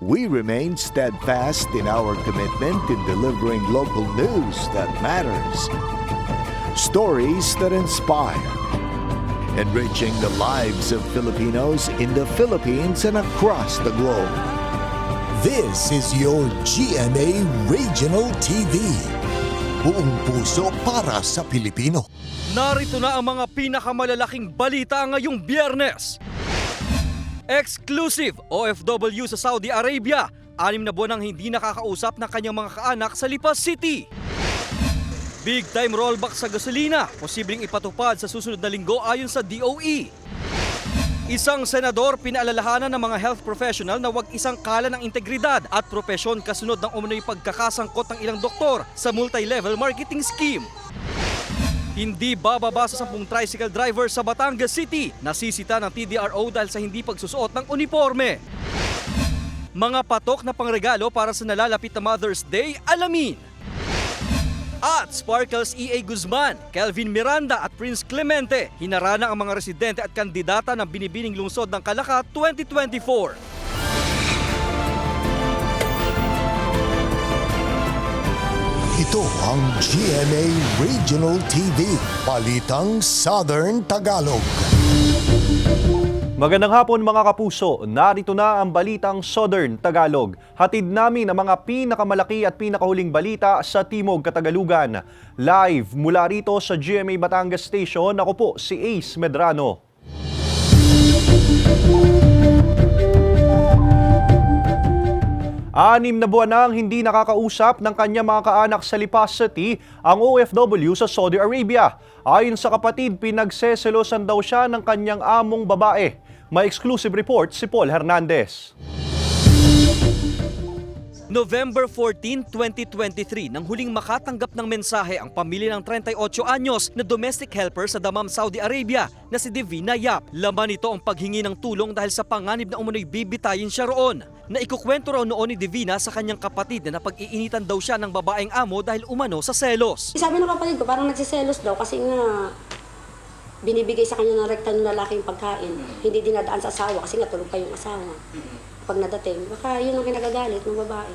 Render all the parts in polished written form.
We remain steadfast in our commitment in delivering local news that matters. Stories that inspire. Enriching the lives of Filipinos in the Philippines and across the globe. This is your GMA Regional TV. Buong puso para sa Pilipino. Narito na ang mga pinakamalalaking balita ngayong Biyernes. Exclusive OFW sa Saudi Arabia. 6 na buwan nang hindi nakakausap ng kanyang mga kaanak sa Lipas City. Big time rollback sa gasolina. Posibleng ipatupad sa susunod na linggo ayon sa DOE. Isang senador pinaalalahanan ng mga health professional na huwag isang kala ng integridad at propesyon kasunod ng umano'y pagkakasangkot ng ilang doktor sa multi-level marketing scheme. Hindi bababa sa 10 tricycle driver sa Batangas City. Nasisita ng TDRO dahil sa hindi pagsusuot ng uniforme. Mga patok na pangregalo para sa nalalapit na Mother's Day, alamin. At Sparkles E.A. Guzman, Kelvin Miranda at Prince Clemente, hinarana ang mga residente at kandidata ng binibining lungsod ng Calaca 2024. Ito ang GMA Regional TV, Balitang Southern Tagalog. Magandang hapon mga kapuso, narito na ang Balitang Southern Tagalog. Hatid namin ang mga pinakamalaki at pinakahuling balita sa Timog Katagalugan. Live mula rito sa GMA Batangas Station, ako po si Ace Medrano. Anim na buwan nang hindi nakakausap ng kanyang mga kaanak sa Lipas City ang OFW sa Saudi Arabia. Ayon sa kapatid, pinagseselosan daw siya ng kanyang among babae. May exclusive report si Paul Hernandez. November 14, 2023, nang huling makatanggap ng mensahe ang pamilya ng 38 anyos na domestic helper sa Dammam, Saudi Arabia na si Divina Yap. Laman nito ang paghingi ng tulong dahil sa panganib na umano'y bibitayin siya roon. Naikukwento raw noon ni Divina sa kanyang kapatid na napag-iinitan daw siya ng babaeng amo dahil umano sa selos. Sabi ng kapatid ko, parang nagsiselos daw kasi nga binibigay sa kanya ng rekta ng lalaking pagkain. Hindi dinadaan sa asawa kasi nga tulog pa yung asawa. Pag nadating, baka yun ang kinagagalit ng babae.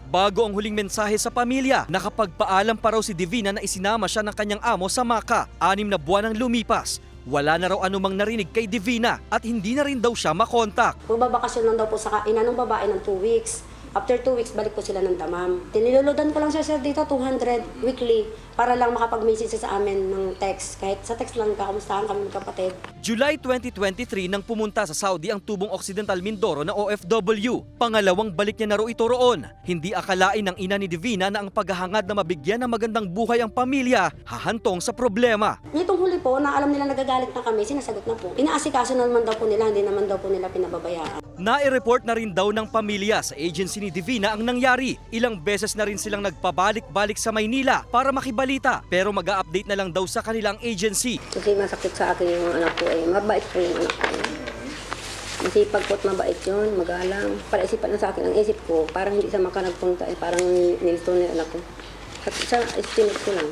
Bago ang huling mensahe sa pamilya, nakapagpaalam pa raw si Divina na isinama siya ng kanyang amo sa Maka. 6 na buwan ang lumipas. Wala na raw anumang narinig kay Divina at hindi na rin daw siya makontak. Magbabakasyon lang daw po sa kainan ng babae ng 2 weeks. After 2 weeks, balik po sila ng Dammam. Tinilolodan ko lang siya dito, 200 weekly, para lang makapag-message sa amin ng text. Kahit sa text lang, kakamustahan kami magkapatid. July 2023 nang pumunta sa Saudi ang tubong Occidental Mindoro na OFW. Pangalawang balik niya na raw ito roon. Hindi akalain ng ina ni Divina na ang paghahangad na mabigyan ng magandang buhay ang pamilya hahantong sa problema. Nitong huli po, na alam nila nagagalit na kami, sinasagot na po. Inaasikaso naman daw po nila, hindi naman daw po nila pinababayaan. Nai-report na rin daw ng pamilya sa agency ni Divina ang nangyari. Ilang beses na rin silang nagpabalik-balik sa Maynila para makibalita, pero mag-a-update na lang daw sa kanilang agency. Kasi masakit sa akin yung anak ko ay mabait po yung anak ko. Masipag po at mabait yun, magalang. Para isipan na sa akin ang isip ko, parang hindi sa makanagpunta, parang nilito na yung anak ko. Sa estimate ko lang,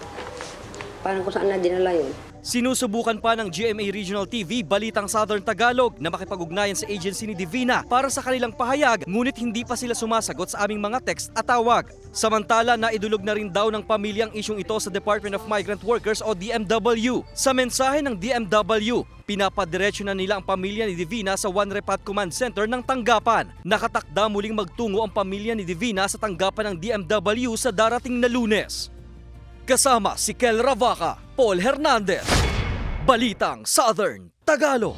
parang kung saan na dinala yun. Sinusubukan pa ng GMA Regional TV Balitang Southern Tagalog na makipag-ugnayan sa agency ni Divina para sa kanilang pahayag, ngunit hindi pa sila sumasagot sa aming mga text at tawag. Samantala, naidulog na rin daw ng pamilyang isyong ito sa Department of Migrant Workers o DMW. Sa mensahe ng DMW, pinapadiretso na nila ang pamilya ni Divina sa One Repat Command Center ng tanggapan. Nakatakda muling magtungo ang pamilya ni Divina sa tanggapan ng DMW sa darating na Lunes. Kasama si Kel Ravaca, Paul Hernandez, Balitang Southern Tagalog.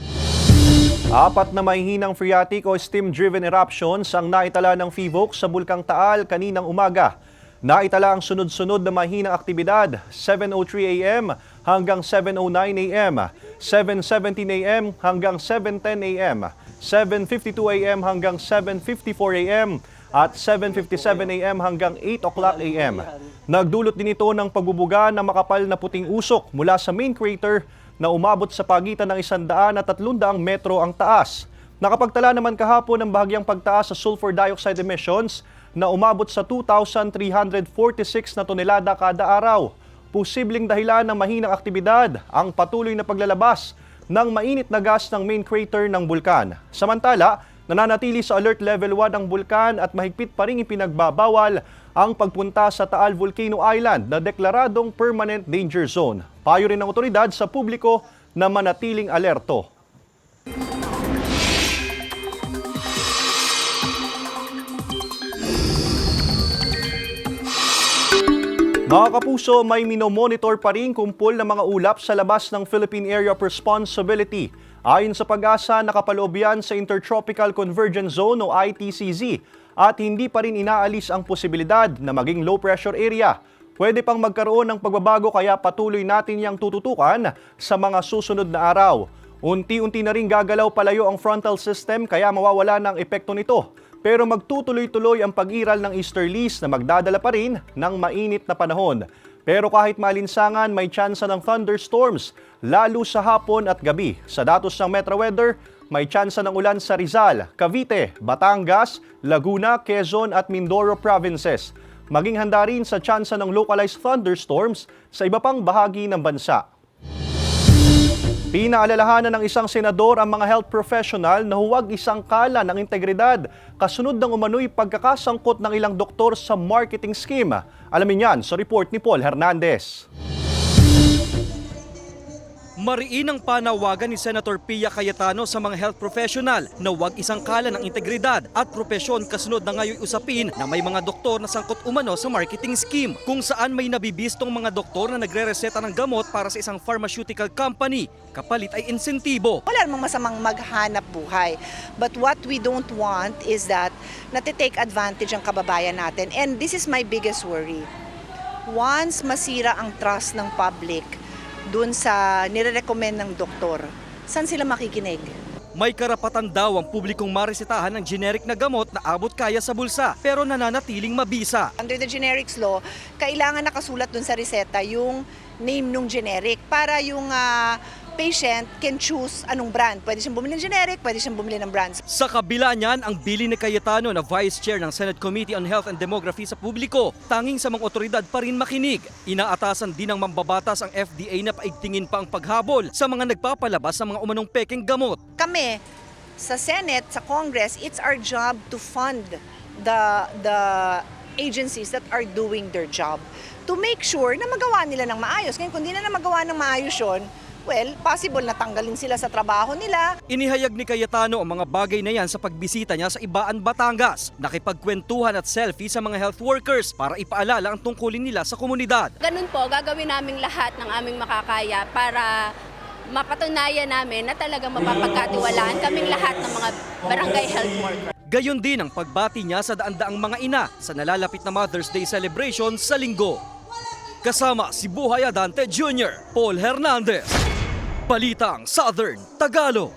4 na mahihinang phreatic o steam-driven eruptions ang naitala ng FIVOC sa Bulkang Taal kaninang umaga. Naitala ang sunod-sunod na mahinang aktibidad, 7:03 a.m. hanggang 7:09 a.m., 7:17 a.m. hanggang 7:10 a.m., 7:52 a.m. hanggang 7:54 a.m., at 7:57 a.m. hanggang 8 o'clock a.m. Nagdulot din ito ng pagbubuga ng makapal na puting usok mula sa main crater na umabot sa pagitan ng 100 at 300 metro ang taas. Nakapagtala naman kahapon ng bahagyang pagtaas sa sulfur dioxide emissions na umabot sa 2,346 na tonelada kada araw. Posibleng dahilan ng mahinang aktibidad ang patuloy na paglalabas ng mainit na gas ng main crater ng bulkan. Samantala, Nananatili sa alert level 1 ang bulkan at mahigpit pa rin ipinagbabawal ang pagpunta sa Taal Volcano Island na deklaradong permanent danger zone. Payo rin ng otoridad sa publiko na manatiling alerto. Mga kapuso, may minomonitor pa rin kumpol ng mga ulap sa labas ng Philippine Area of Responsibility. Ayon sa Pag-asa, nakapaloob yan sa Intertropical Convergence Zone o ITCZ at hindi pa rin inaalis ang posibilidad na maging low pressure area. Pwede pang magkaroon ng pagbabago kaya patuloy natin yang tututukan sa mga susunod na araw. Unti-unti na rin gagalaw palayo ang frontal system kaya mawawala ng epekto nito. Pero magtutuloy-tuloy ang pag-iral ng easterlies na magdadala pa rin ng mainit na panahon. Pero kahit malinsangan, may tsansa ng thunderstorms, lalo sa hapon at gabi. Sa datos ng Metro Weather, may tsansa ng ulan sa Rizal, Cavite, Batangas, Laguna, Quezon at Mindoro provinces. Maging handa rin sa tsansa ng localized thunderstorms sa iba pang bahagi ng bansa. Pinaalalahanan ng isang senador ang mga health professional na huwag isangkala ng integridad kasunod ng umano'y pagkakasangkot ng ilang doktor sa marketing scheme. Alamin yan sa report ni Paul Hernandez. Mariin ang panawagan ni Senator Pia Cayetano sa mga health professional na huwag isangkala ng integridad at propesyon kasunod na ngayon usapin na may mga doktor na sangkot umano sa marketing scheme kung saan may nabibistong mga doktor na nagre-reseta ng gamot para sa isang pharmaceutical company. Kapalit ay insentibo. Wala namang masamang maghanap buhay. But what we don't want is that natitake advantage ang kababayan natin. And this is my biggest worry. Once masira ang trust ng public dun sa nire-recommend ng doktor, saan sila makikinig? May karapatan daw ang publikong maresetahan ng generic na gamot na abot kaya sa bulsa pero nananatiling mabisa. Under the generics law, kailangan nakasulat dun sa reseta yung name ng generic para yung patient can choose anong brand. Pwede siyang bumili ng generic, pwede siyang bumili ng brands. Sa kabila niyan, ang bili ni Cayetano na Vice Chair ng Senate Committee on Health and Demography sa publiko, tanging sa mga otoridad pa rin makinig. Inaatasan din ng mambabatas ang FDA na paigtingin pa ang paghabol sa mga nagpapalabas ng mga umanong peking gamot. Kami, sa Senate, sa Congress, it's our job to fund the agencies that are doing their job to make sure na magawa nila ng maayos. Ngayon, kung di na magawa ng maayos yun, well, possible na tanggalin sila sa trabaho nila. Inihayag ni Cayetano ang mga bagay na yan sa pagbisita niya sa Ibaan, Batangas. Nakipagkwentuhan at selfie sa mga health workers para ipaalala ang tungkulin nila sa komunidad. Ganun po, gagawin namin lahat ng aming makakaya para mapatunayan namin na talagang mapapagkatiwalaan kaming lahat ng mga barangay health workers. Gayon din ang pagbati niya sa daan-daang mga ina sa nalalapit na Mother's Day celebration sa linggo. Kasama si Buhay Adante Jr., Paul Hernandez. Balitang Southern Tagalog.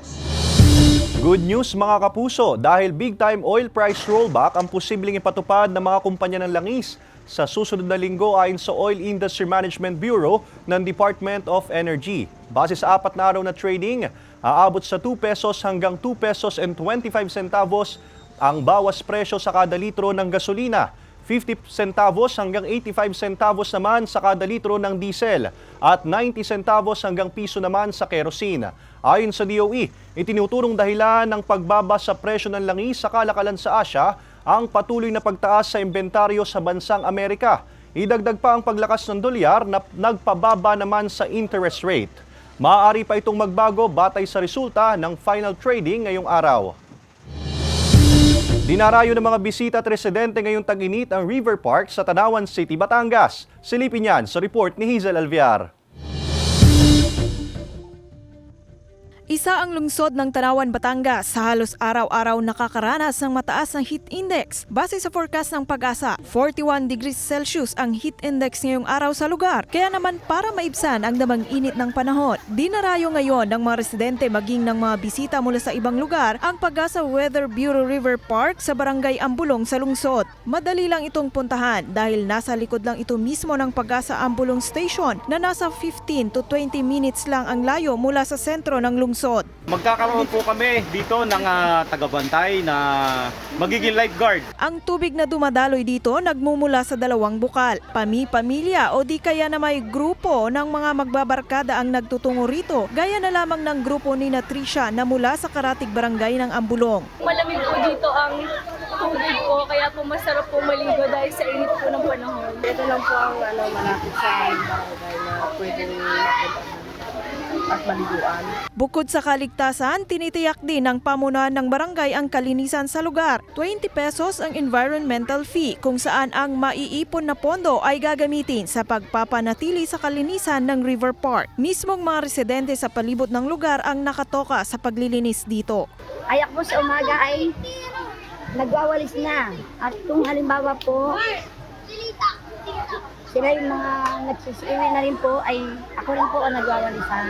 Good news mga kapuso dahil big-time oil price rollback ang posibleng ipatupad ng mga kumpanya ng langis sa susunod na linggo ayon sa Oil Industry Management Bureau ng Department of Energy. Base sa 4 na araw na trading, aabot sa 2 pesos hanggang 2 pesos and 25 centavos ang bawas presyo sa kada litro ng gasolina. 50 centavos hanggang 85 centavos naman sa kada litro ng diesel at 90 centavos hanggang piso naman sa kerosene. Ayon sa DOE, itinuturong dahilan ng pagbaba sa presyo ng langis sa kalakalan sa Asia ang patuloy na pagtaas sa inventaryo sa bansang Amerika. Idagdag pa ang paglakas ng dolyar na nagpababa naman sa interest rate. Maaari pa itong magbago batay sa resulta ng final trading ngayong araw. Dinarayo ng mga bisita at residente ngayong tag-init ang River Park sa Tanawan City, Batangas. Silipin yan sa report ni Hazel Alviar. Isa ang lungsod ng Tanawan, Batangas sa halos araw-araw nakakaranas ng mataas na heat index. Base sa forecast ng Pag-asa, 41 degrees Celsius ang heat index ngayong araw sa lugar. Kaya naman para maibsan ang damang init ng panahon, dinarayo ngayon ng mga residente maging ng mga bisita mula sa ibang lugar ang Pag-asa Weather Bureau River Park sa Barangay Ambulong sa lungsod. Madali lang itong puntahan dahil nasa likod lang ito mismo ng Pag-asa Ambulong Station na nasa 15 to 20 minutes lang ang layo mula sa sentro ng lungsod. lungsod. Magkakaroon po kami dito ng tagabantay na magiging lifeguard. Ang tubig na dumadaloy dito nagmumula sa dalawang bukal. Pamilya o di kaya na may grupo ng mga magbabarkada ang nagtutungo rito. Gaya na lamang ng grupo ni Tricia na mula sa Karatig Barangay ng Ambulong. Malamig po dito ang tubig po, kaya po masarap po maligo dahil sa init po ng panahon. Ito lang po ang malapit sa barangay na pwedeng at maliguan. Bukod sa kaligtasan, tinitiyak din ng pamunuan ng barangay ang kalinisan sa lugar. 20 pesos ang environmental fee kung saan ang maiipon na pondo ay gagamitin sa pagpapanatili sa kalinisan ng River Park. Mismong mga residente sa palibot ng lugar ang nakatoka sa paglilinis dito. Ayak po sa umaga ay nagwawalis na. At kung halimbawa po, sila yung mga nagsisiuwi na rin po, ay ako rin po ang nagwawalis sa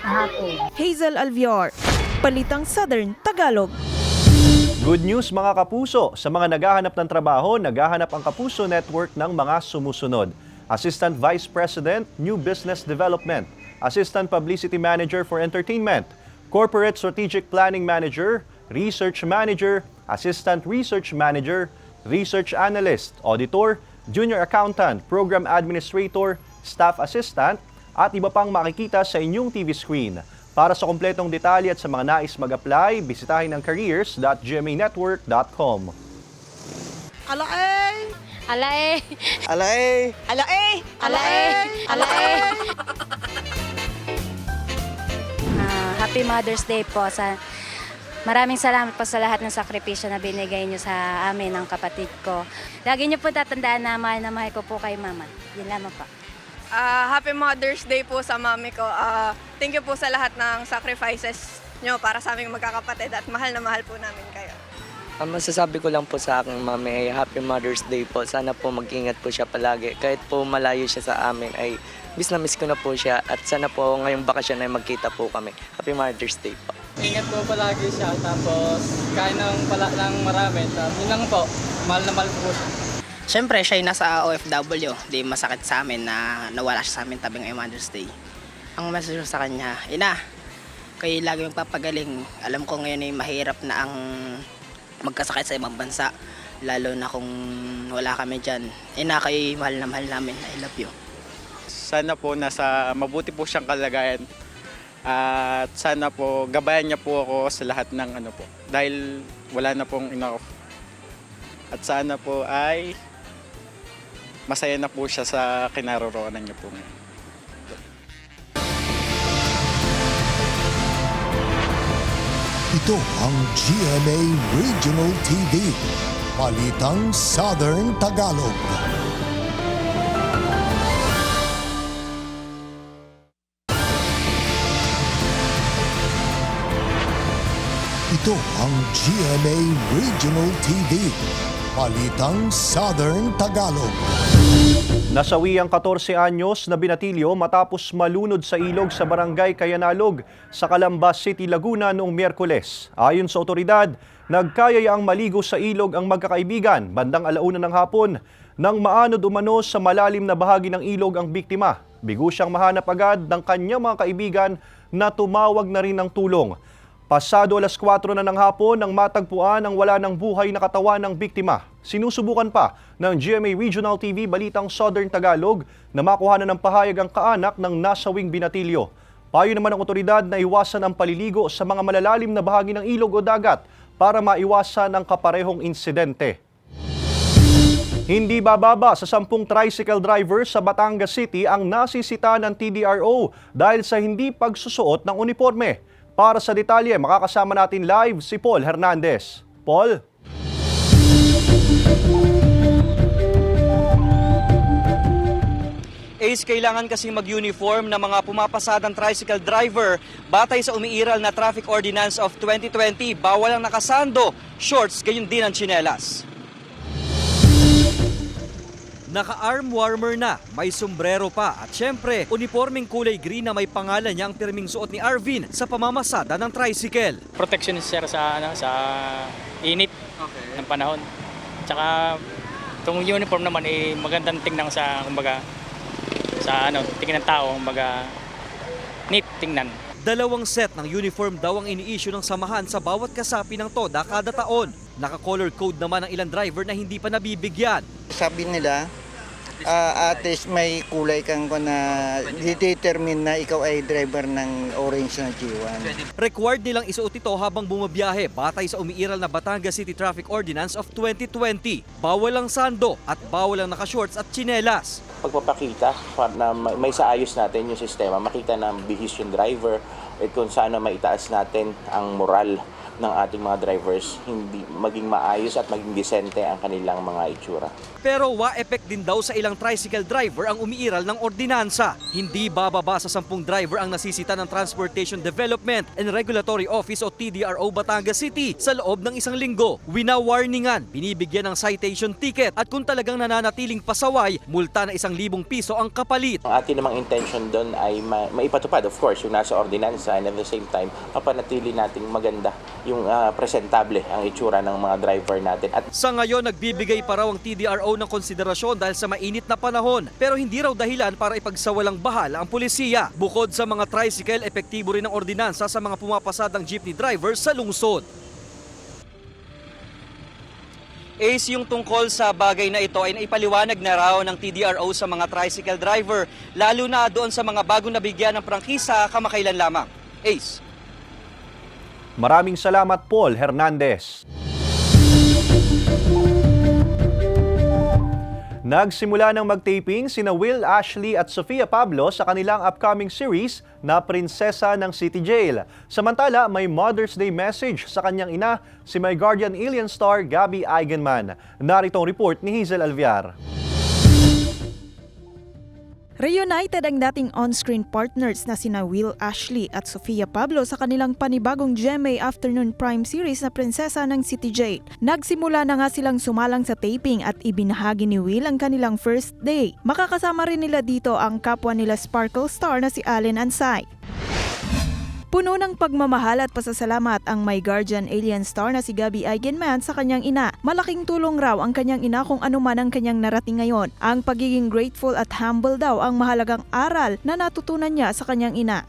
hapon. Hazel Alvior, Balitang Southern Tagalog. Good news mga kapuso! Sa mga naghahanap ng trabaho, naghahanap ang Kapuso Network ng mga sumusunod. Assistant Vice President, New Business Development, Assistant Publicity Manager for Entertainment, Corporate Strategic Planning Manager, Research Manager, Assistant Research Manager, Research Analyst, Auditor, Junior Accountant, Program Administrator, Staff Assistant, at iba pang makikita sa inyong TV screen. Para sa kumpletong detalye at sa mga nais mag-apply, bisitahin ang careers.gmanetwork.com. Alae! Alae! Alay! Alae! Alae! Alae! Happy Mother's Day po. Maraming salamat po sa lahat ng sakripisyo na binigay niyo sa amin ng kapatid ko. Lagi niyo po tatandaan na mahal ko po kay Mama. Yun lamang po. Happy Mother's Day po sa mami ko. Thank you po sa lahat ng sacrifices nyo para sa aming magkakapatid at mahal na mahal po namin kayo. Ang masasabi ko lang po sa aking mami ay Happy Mother's Day po. Sana po mag-ingat po siya palagi. Kahit po malayo siya sa amin ay miss na miss ko na po siya at sana po ngayong bakasyon ay magkita po kami. Happy Mother's Day po. Ingat po palagi siya, tapos kain ng marami. Yun lang po, mahal na mahal po siya. Siyempre, siya yung nasa OFW. Di masakit sa amin na nawala siya sa amin tabing ay Mother's Day. Ang message sa kanya, Ina, kayo lagi magpapagaling. Alam ko ngayon ay mahirap na ang magkasakit sa ibang bansa. Lalo na kung wala kami dyan. Ina, kayo mahal na mahal namin. I love you. Sana po nasa mabuti po siyang kalagayan. At sana po gabayan niya po ako sa lahat ng po. Dahil wala na pong enough. At sana po ay masaya na po siya sa kinaroroonan niya po. Ito ang GMA Regional TV. Balitang Southern Tagalog. Ito ang GMA Regional TV. Balitang Southern Tagalog. Nasawi ang 14 anyos na binatilyo matapos malunod sa ilog sa barangay Kayanalog sa Calamba City, Laguna noong Miyerkules. Ayon sa otoridad, nagkayayaang maligo sa ilog ang magkakaibigan bandang 1:00 ng hapon nang maanod umano sa malalim na bahagi ng ilog ang biktima. Bigo siyang mahanap agad ng kanyang mga kaibigan na tumawag na rin ng tulong. Pasado 4:00 na ng hapon nang matagpuan ang wala ng buhay na katawan ng biktima. Sinusubukan pa ng GMA Regional TV Balitang Southern Tagalog na makuhanan ng pahayag ang kaanak ng nasawing binatilyo. Payo naman ng otoridad na iwasan ang paliligo sa mga malalalim na bahagi ng ilog o dagat para maiwasan ang kaparehong insidente. Hindi bababa sa 10 tricycle driver sa Batangas City ang nasisita ng TDRO dahil sa hindi pagsusuot ng uniforme. Para sa detalye, makakasama natin live si Paul Hernandez. Paul? Ace, kailangan kasing mag-uniform ng mga pumapasadang tricycle driver. Batay sa umiiral na Traffic Ordinance of 2020, bawal ang nakasando, shorts, gayon din ang tsinelas. Naka-arm warmer na, may sombrero pa at syempre, uniforming kulay green na may pangalan niya ang pirming suot ni Arvin sa pamamasada ng tricycle. Protection sir sa init ng panahon. Tsaka itong uniform naman magandang tingnan sa tingnan ng tao, neat tingnan. 2 set ng uniform daw ang ini-issue ng samahan sa bawat kasapi ng TODA kada taon. Naka-color code naman ang ilang driver na hindi pa nabibigyan. Sabi nila, at least may kulay kang na determine na ikaw ay driver ng orange na G1. Required nilang isuot ito habang bumabiyahe batay sa umiiral na Batangas City Traffic Ordinance of 2020. Bawal ang sando at bawal ang nakashorts at tsinelas. Pagpapakita para na may saayos natin yung sistema, makita ng bihis yung driver at kung saan maitaas natin ang moral ng ating mga drivers, hindi maging maayos at maging disente ang kanilang mga itsura. Pero wa-effect din daw sa ilang tricycle driver ang umiiral ng ordinansa. Hindi bababa sa 10 driver ang nasisita ng Transportation Development and Regulatory Office o TDRO Batangas City sa loob ng 1 linggo. Wina-warningan, binibigyan ng citation ticket at kung talagang nananatiling pasaway, multa na 1,000 piso ang kapalit. Ang ating namang intention doon ay maipatupad, of course, yung nasa ordinansa and at the same time, mapanatili nating maganda yung presentable ang itsura ng mga driver natin. At sa ngayon, nagbibigay pa raw ang TDRO ng konsiderasyon dahil sa mainit na panahon. Pero hindi raw dahilan para ipagsawalang bahala ang pulisiya. Bukod sa mga tricycle, epektibo rin ang ordinansa sa mga pumapasadang jeepney driver sa lungsod. Ace, yung tungkol sa bagay na ito ay naipaliwanag na raw ng TDRO sa mga tricycle driver, lalo na doon sa mga bagong nabigyan ng prangkisa kamakailan lamang. Ace. Maraming salamat, Paul Hernandez. Nagsimula ng mag-taping sina Will Ashley at Sofia Pablo sa kanilang upcoming series na Prinsesa ng City Jail. Samantala, may Mother's Day message sa kanyang ina, si My Guardian Alien star Gabby Eigenman. Narito ang report ni Hazel Alviar. Reunited ang dating on-screen partners na sina Will Ashley at Sofia Pablo sa kanilang panibagong GMA Afternoon Prime series na Prinsesa ng City Jail. Nagsimula na nga silang sumalang sa taping at ibinahagi ni Will ang kanilang first day. Makakasama rin nila dito ang kapwa nila Sparkle star na si Allen Ansay. Puno ng pagmamahal at pasasalamat ang My Guardian Alien star na si Gabby Eigenman sa kanyang ina. Malaking tulong raw ang kanyang ina kung ano man ang kanyang narating ngayon. Ang pagiging grateful at humble daw ang mahalagang aral na natutunan niya sa kanyang ina.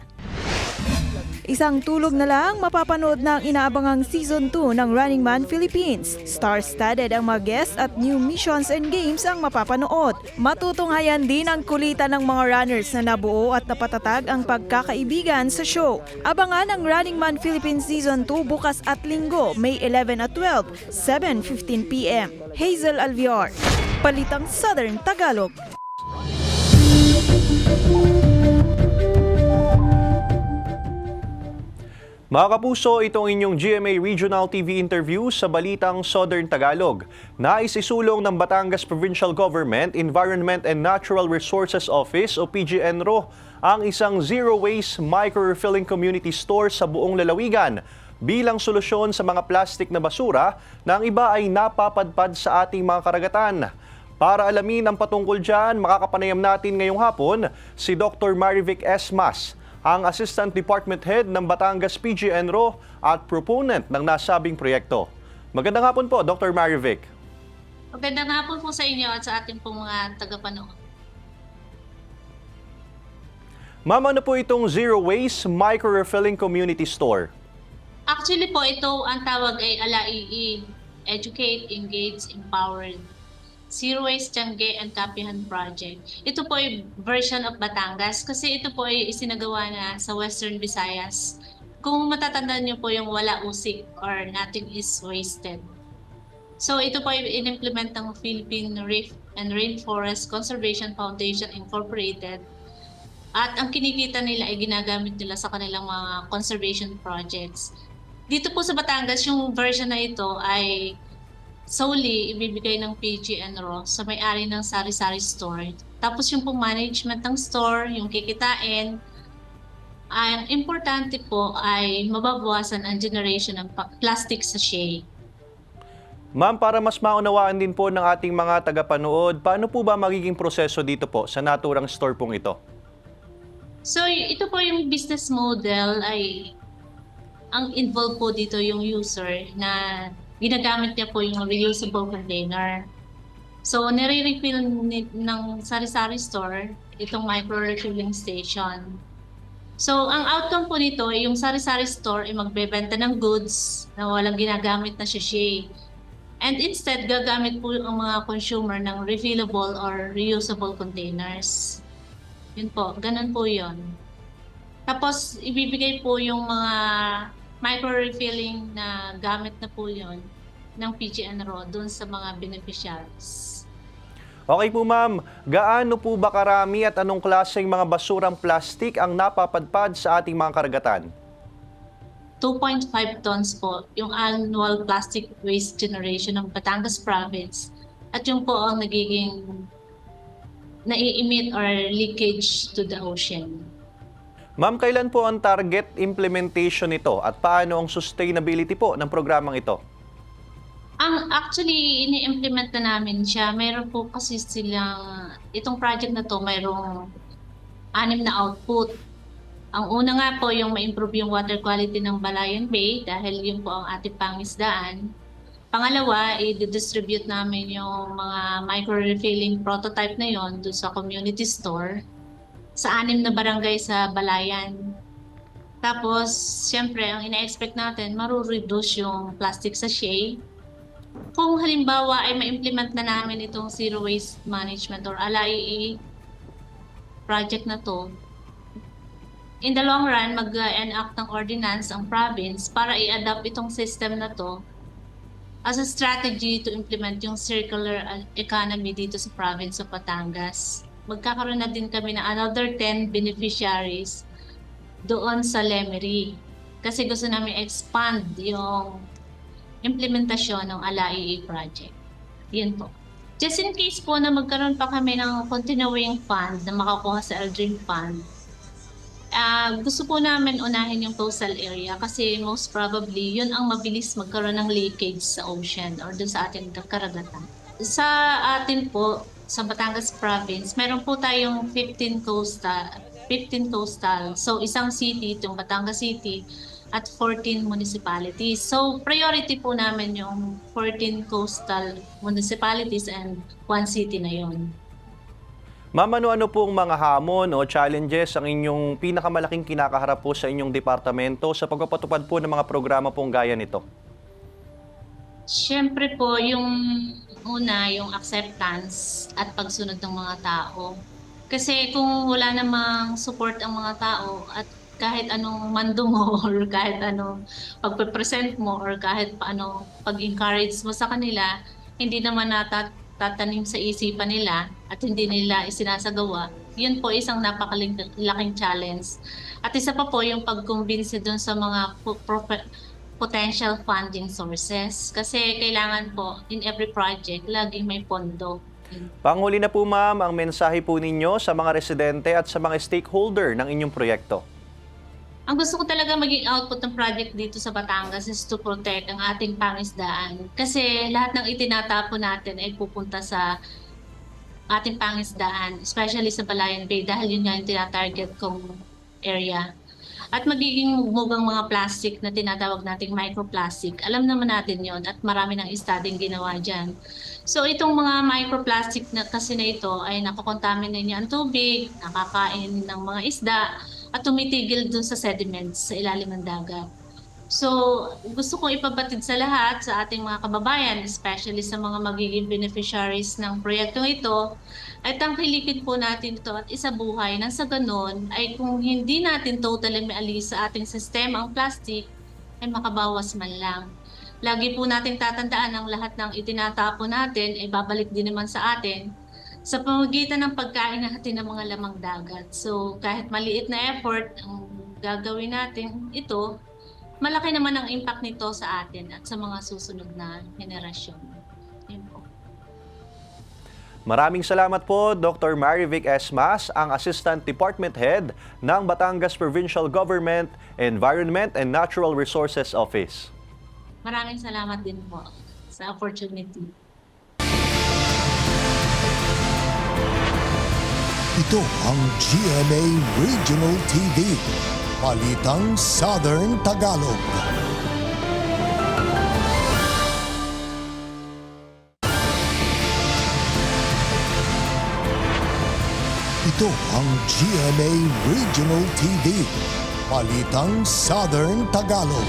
Isang tulog na lang, mapapanood na ang inaabangang Season 2 ng Running Man Philippines. Star-studded ang mga guests at new missions and games ang mapapanood. Matutunghayan din ang kulitan ng mga runners na nabuo at napatatag ang pagkakaibigan sa show. Abangan ang Running Man Philippines Season 2 bukas at linggo, May 11 at 12, 7:15 p.m. Hazel Alviar, Balitang Southern Tagalog. Mga kapuso, itong inyong GMA Regional TV interview sa Balitang Southern Tagalog. Nais isulong ng Batangas Provincial Government Environment and Natural Resources Office o PGNRO ang isang zero-waste micro-refilling community store sa buong lalawigan bilang solusyon sa mga plastik na basura na ang iba ay napapadpad sa ating mga karagatan. Para alamin ang patungkol dyan, makakapanayam natin ngayong hapon si Dr. Marivic Esmas, ang Assistant Department Head ng Batangas PGNRO at proponent ng nasabing proyekto. Magandang hapon po, Dr. Marivic. Magandang hapon po sa inyo at sa ating pong mga tagapanood. Ma'am, ano po itong Zero Waste Micro-Refilling Community Store? Actually po, ito ang tawag ay ALAIE, Educate, Engage, Empowered. Zero Waste Tiangge and Kapihan Project. Ito po ay version of Batangas kasi ito po ay isinagawa na sa Western Visayas. Kung matatandaan niyo po yung wala usik or nothing is wasted. So ito po ay in-implement ng Philippine Reef and Rainforest Conservation Foundation Incorporated. At ang kinikita nila ay ginagamit nila sa kanilang mga conservation projects. Dito po sa Batangas, yung version na ito ay solely ibibigay ng PGNRO sa may-ari ng sari-sari store. Tapos yung pong management ng store, yung kikitain, ang importante po ay mababawasan ang generation ng plastic sachet. Ma'am, para mas maunawaan din po ng ating mga tagapanood, paano po ba magiging proseso dito po sa naturang store pong ito? So ito po yung business model ay ang involved po dito yung user na ginagamit niya po yung reusable container. So, nire-refill ng sari-sari store itong micro-refilling station. So, ang outcome po nito ay yung sari-sari store ay magbebenta ng goods na walang ginagamit na sachet. And instead, gagamit po ang mga consumer ng refillable or reusable containers. Yun po, ganun po yun. Tapos, ibibigay po yung mga micro-refilling na gamit na po yun ng PGNRO dun sa mga beneficiaries. Okay po ma'am, gaano po ba karami at anong klaseng mga basurang plastik ang napapadpad sa ating mga karagatan? 2.5 tons po yung annual plastic waste generation ng Batangas Province at yung po ang nagiging nai-emit or leakage to the ocean. Ma'am, kailan po ang target implementation nito at paano ang sustainability po ng programang ito? Ang actually ini-implement na namin siya, mayroon po kasi silang, itong project na to mayroong 6 na output. Ang una nga po yung ma-improve yung water quality ng Balayan Bay dahil yun po ang ating pangisdaan. Pangalawa, i-distribute namin yung mga micro-refilling prototype na yon doon sa community store sa 6 na barangay sa Balayan. Tapos, siyempre, ang ina-expect natin, maru-reduce yung plastic sachet. Kung halimbawa ay ma-implement na namin itong Zero Waste Management or ALAIE project na to, in the long run, mag-enact ng ordinance ang province para i-adapt itong system na to as a strategy to implement yung circular economy dito sa province of Batangas. Magkakaroon na din kami ng another 10 beneficiaries doon sa Lemery kasi gusto namin expand yung implementasyon ng ALAIE project. Yan po. Just in case po na magkaroon pa kami ng continuing fund na makakuha sa Eldrin Fund, gusto po namin unahin yung coastal area kasi most probably yun ang mabilis magkaroon ng leakage sa ocean or dun sa ating karagatan. Sa atin po, sa Batangas Province, meron po tayong 15 coastal. So isang city, itong Batangas City, at 14 municipalities. So priority po namin yung 14 coastal municipalities and 1 city na yon. Ma'am, ano-ano pong mga hamon o challenges ang inyong pinakamalaking kinakaharap po sa inyong departamento sa pagpapatupad po ng mga programa pong gaya nito? Siyempre po, yung una, yung acceptance at pagsunod ng mga tao. Kasi kung wala namang support ang mga tao at kahit anong mando mo or kahit anong pagpe-present mo or kahit paano pag-encourage mo sa kanila, hindi naman tatanim sa isipan nila at hindi nila isinasagawa. Yun po isang napakalaking challenge. At isa pa po yung pag-convince dun sa mga potential funding sources. Kasi kailangan po in every project, laging may pondo. Panghuli na po ma'am, ang mensahe po ninyo sa mga residente at sa mga stakeholder ng inyong proyekto. Ang gusto ko talaga maging output ng project dito sa Batangas is to protect ang ating pangisdaan. Kasi lahat ng itinatapon natin ay pupunta sa ating pangisdaan, especially sa Balayan Bay dahil yun nga yung tinatarget kong area. At magiging mugang mga plastic na tinatawag nating microplastic. Alam naman natin yon at marami ng studying ginawa dyan. So itong mga microplastic na kasi na ito ay nakakontaminate niya ang tubig, nakakain ng mga isda, at tumitigil dun sa sediments sa ilalim ng dagat. So, gusto kong ipabatid sa lahat, sa ating mga kababayan, especially sa mga magiging beneficiaries ng proyektong ito, ay tangkilikin po natin ito at isabuhay nang sa ganon ay kung hindi natin totally maalis sa ating sistema ang plastic, ay makabawas man lang. Lagi po natin tatandaan ang lahat ng itinatapon natin ay babalik din naman sa atin sa pamamagitan ng pagkain natin ng mga lamang dagat. So kahit maliit na effort ang gagawin natin ito, malaki naman ang impact nito sa atin at sa mga susunod na henerasyon. Yun po. Maraming salamat po, Dr. Marivic Esmas, ang Assistant Department Head ng Batangas Provincial Government Environment and Natural Resources Office. Maraming salamat din po sa opportunity. Ito ang GMA Regional TV, Balitang Southern Tagalog. Ito ang GMA Regional TV. Balitang Southern Tagalog.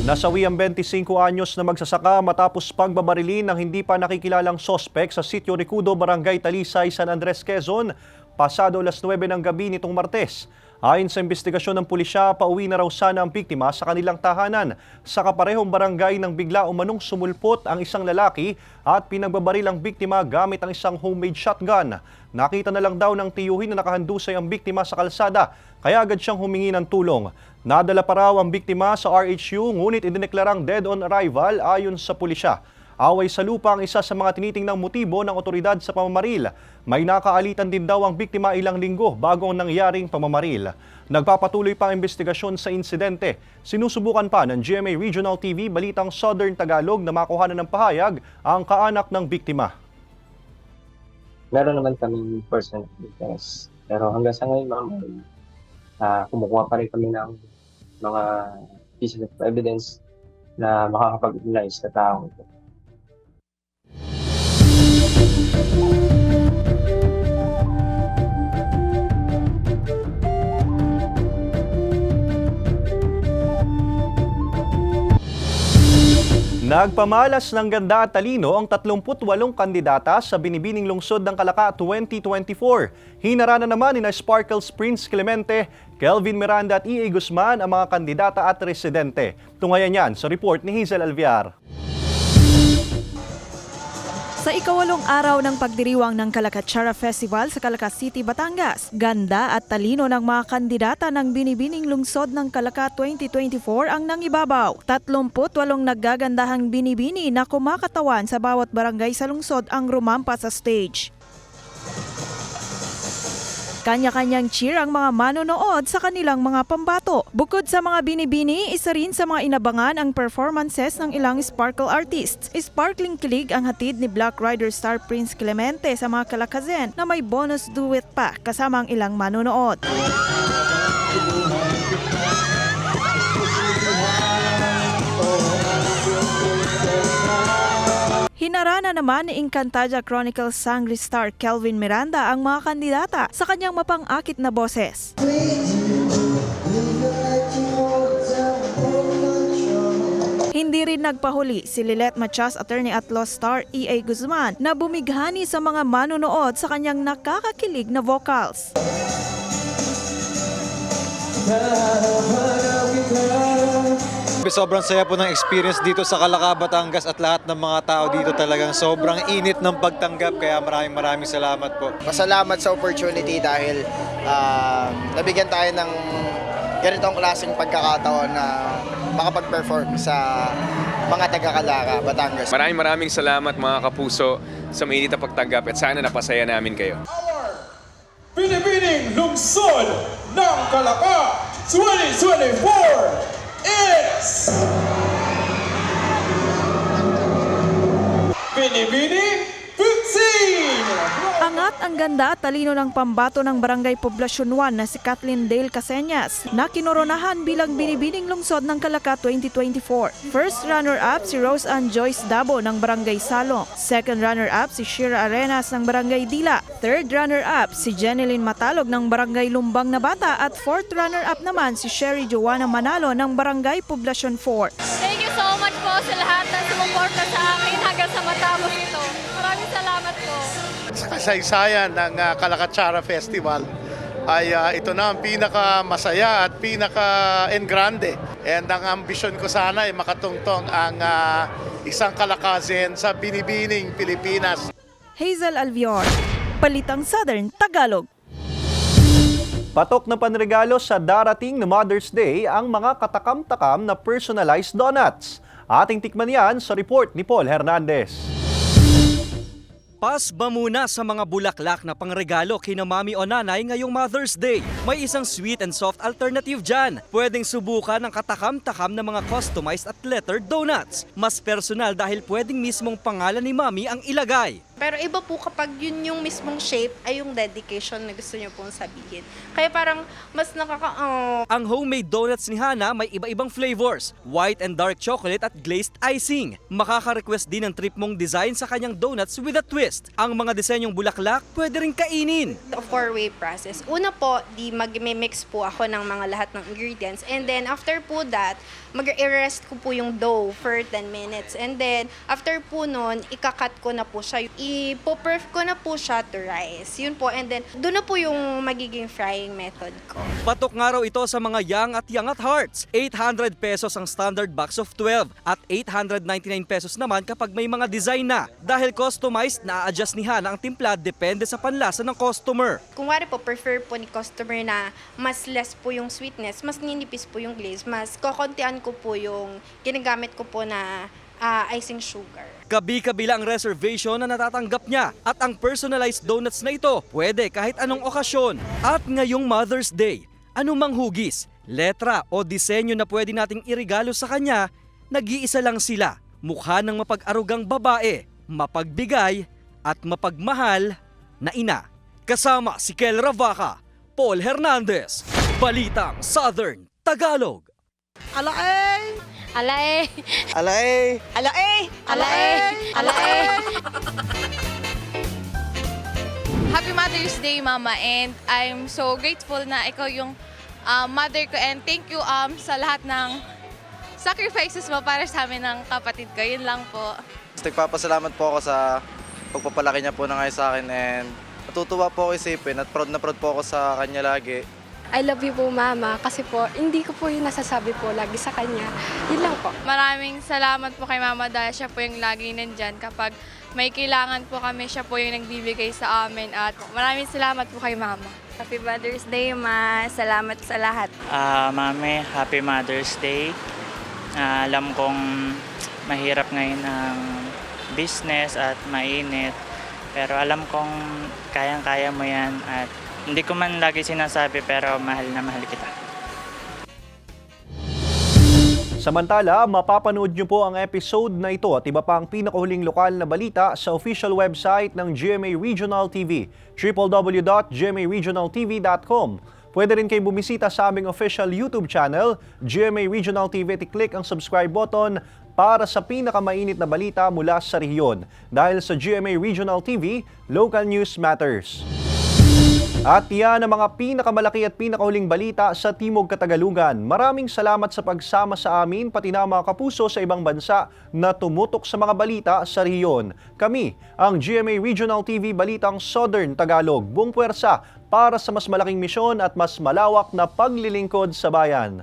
Nasawi ang 25 anyos na magsasaka matapos pagbabarilin ng hindi pa nakikilalang sospek sa Sitio Ricudo, Barangay Talisay, San Andres, Quezon, pasado alas 9 ng gabi nitong Martes. Ayon sa investigasyon ng pulisya, pauwi na raw sana ang biktima sa kanilang tahanan. Sa kaparehong barangay nang bigla umanong sumulpot ang isang lalaki at pinagbabaril ang biktima gamit ang isang homemade shotgun. Nakita na lang daw ng tiyuhin na nakahandusay ang biktima sa kalsada, kaya agad siyang humingi ng tulong. Nadala pa raw ang biktima sa RHU, ngunit idineklarang dead on arrival ayon sa pulisya. Away sa lupa ang isa sa mga tinitingnang motibo ng otoridad sa pamamaril. May nakaalitan din daw ang biktima ilang linggo bago ang nangyaring pamamaril. Nagpapatuloy pa ang investigasyon sa insidente. Sinusubukan pa ng GMA Regional TV Balitang Southern Tagalog na makuhanan ng pahayag ang kaanak ng biktima. Meron naman kaming personal details. Pero hanggang sa ngayon, ma'am, kumukuha pa rin kami ng mga pieces of evidence na makakapag-utilize sa tao ito. Nagpamalas ng ganda at talino ang 38 kandidata sa Binibining Lungsod ng Kalaka 2024. Hinarana naman ni Sparkles Prince Clemente, Kelvin Miranda at E.A. Guzman ang mga kandidata at residente. Tungayan yan sa report ni Hazel Alviar. Sa ikawalong araw ng pagdiriwang ng Kalakachara Festival sa Calaca City, Batangas, ganda at talino ng mga kandidata ng Binibining Lungsod ng Kalaka 2024 ang nangibabaw. 38 naggagandahang binibini na kumakatawan sa bawat barangay sa lungsod ang rumampa sa stage. Kanya-kanyang cheer ang mga manonood sa kanilang mga pambato. Bukod sa mga binibini, isa rin sa mga inabangan ang performances ng ilang sparkle artists. Sparkling kilig ang hatid ni Black Rider star Prince Clemente sa mga Kalakazen na may bonus duet pa kasama ang ilang manonood. Hinarana naman ni Encantadia Chronicles Sangre star Kelvin Miranda ang mga kandidata sa kanyang mapang-akit na boses. Hindi rin nagpahuli si Lilet Machas attorney at law star E.A. Guzman na bumighani sa mga manonood sa kanyang nakakakilig na vocals. Sobrang saya po ng experience dito sa Calaca, Batangas at lahat ng mga tao dito talagang sobrang init ng pagtanggap kaya maraming salamat po. Pasalamat sa opportunity dahil nabigyan tayo ng ganitong klaseng pagkakataon na makapag-perform sa mga taga-Calaca, Batangas. Maraming salamat mga kapuso sa mainit na pagtanggap at sana napasaya namin kayo. Binibining Lungsod ng Calaca 2024 is Binibini 15! Angat ang ganda at talino ng pambato ng Barangay Poblasyon 1 na si Kathleen Dale Caseñas na kinoronahan bilang Binibining Lungsod ng Calaca 2024. First runner-up si Rose Ann Joyce Dabo ng Barangay Salong. Second runner-up si Shira Arenas ng Barangay Dila. Third runner-up si Jeneline Matalog ng Barangay Lumbang na Bata at fourth runner-up naman si Sherry Joanna Manalo ng Barangay Poblasyon 4. Thank you so much po sa lahat na sumuporta sa akin hanggang sa matapos ito. Maraming salamat po. Sa kasaysayan ng Kalakachara Festival ay ito na ang pinaka-masaya at pinaka-engrande. And ang ambisyon ko sana ay makatungtong ang isang Kalakazen sa Binibining Pilipinas. Hazel Alviar, Balitang Southern Tagalog. Patok na panregalo sa darating na Mother's Day ang mga katakam-takam na personalized donuts. Ating tikman yan sa report ni Paul Hernandez. Pas ba muna sa mga bulaklak na pangregalo kina mami o nanay ngayong Mother's Day? May isang sweet and soft alternative dyan. Pwedeng subukan ang katakam-takam na mga customized at lettered donuts. Mas personal dahil pwedeng mismong pangalan ni mami ang ilagay. Pero iba po kapag yun yung mismong shape ay yung dedication na gusto niyo pong sabihin. Kaya parang mas Ang homemade donuts ni Hana may iba-ibang flavors, white and dark chocolate at glazed icing. Makaka-request din ng trip mong design sa kanyang donuts with a twist. Ang mga disenyong bulaklak pwede rin kainin. A four-way process. Una po, mag-mix po ako ng mga lahat ng ingredients. And then after po that, mag-rest ko po yung dough for 10 minutes. And then after po nun, ikakat ko na po siya. I-perf ko na po siya to rice. Yun po. And then doon na po yung magiging frying method ko. Patok nga raw ito sa mga young at hearts. 800 pesos ang standard box of 12 at 899 pesos naman kapag may mga design na. Dahil customized, na-adjust ni Hana ang timpla depende sa panlasa ng customer. Kung wari po, prefer po ni customer na mas less po yung sweetness, mas ninipis po yung glaze, mas kokontian ko po yung ginagamit ko po na icing sugar. Kabi-kabila ang reservation na natatanggap niya at ang personalized donuts na ito pwede kahit anong okasyon. At ngayong Mother's Day, anumang hugis, letra o disenyo na pwede nating irigalo sa kanya, nag-iisa lang sila. Mukha ng mapag-arugang babae, mapagbigay at mapagmahal na ina. Kasama si Kel Ravaca, Paul Hernandez, Balitang Southern Tagalog. Alae! Alae! Alae! Alae! Alae! Alae! Happy Mother's Day, Mama, and I'm so grateful na ikaw yung mother ko, and thank you sa lahat ng sacrifices mo para sa amin ng kapatid ko. Yun lang po. Nagpapasalamat po ako sa pagpapalaki niya po na ngayon sa akin, and natutuwa po ako isipin at proud na proud po ako sa kanya lagi. I love you po, Mama, kasi po hindi ko po yung nasasabi po lagi sa kanya. Yun lang po. Maraming salamat po kay Mama dahil siya po yung lagi nandyan. Kapag may kailangan po kami, siya po yung nagbibigay sa amin. At maraming salamat po kay Mama. Happy Mother's Day, Ma. Salamat sa lahat. Mami, Happy Mother's Day. Alam kong mahirap ngayon ang business at mainit. Pero alam kong kayang-kaya mo yan at hindi ko man lagi sinasabi pero mahal na mahal kita. Samantala, mapapanood nyo po ang episode na ito at iba pa ang pinakahuling lokal na balita sa official website ng GMA Regional TV, www.gmaregionaltv.com. Pwede rin kayo bumisita sa aming official YouTube channel, GMA Regional TV, at i-click ang subscribe button para sa pinakamainit na balita mula sa rehiyon. Dahil sa GMA Regional TV, local news matters. At yan ang mga pinakamalaki at pinakahuling balita sa Timog Katagalugan. Maraming salamat sa pagsama sa amin, pati na mga kapuso sa ibang bansa na tumutok sa mga balita sa rehiyon. Kami, ang GMA Regional TV Balitang Southern Tagalog, buong puwersa para sa mas malaking misyon at mas malawak na paglilingkod sa bayan.